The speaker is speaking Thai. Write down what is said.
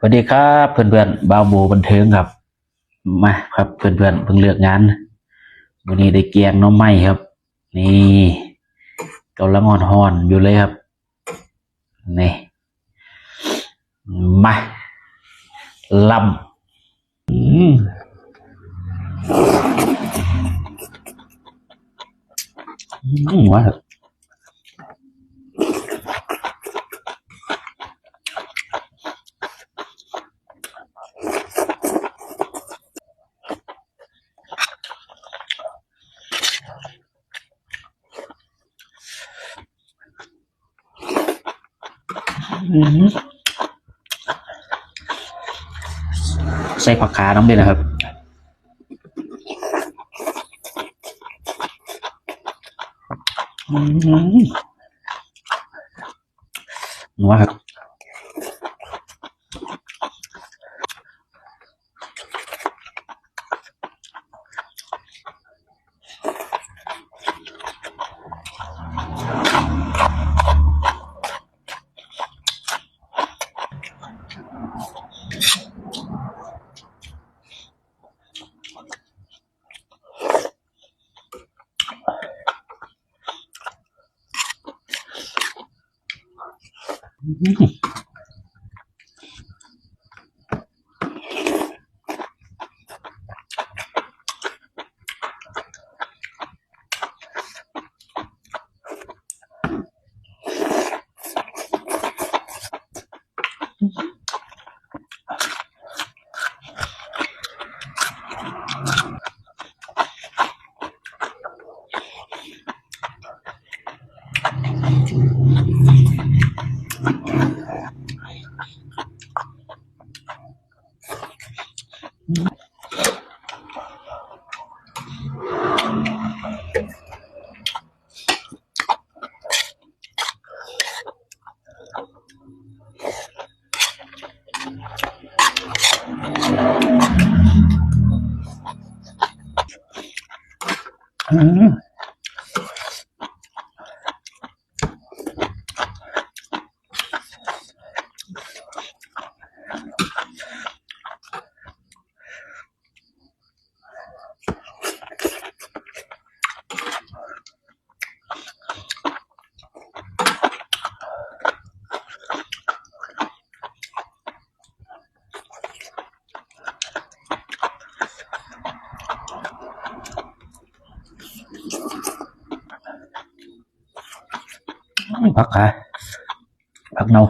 สวัสดีครับเพื่อนๆบ่าวโบบันเทิงครับมาครับเพื่อนๆเพิ่งเลือกงานวันนี้ได้เกียงน้องไม้ครับนี่กำลังห่อนๆอยู่เลยครับนี่มาลำว้าวใส่ผักขาน้ำด้วยนะครับว้าวครับผักขาผักเน่า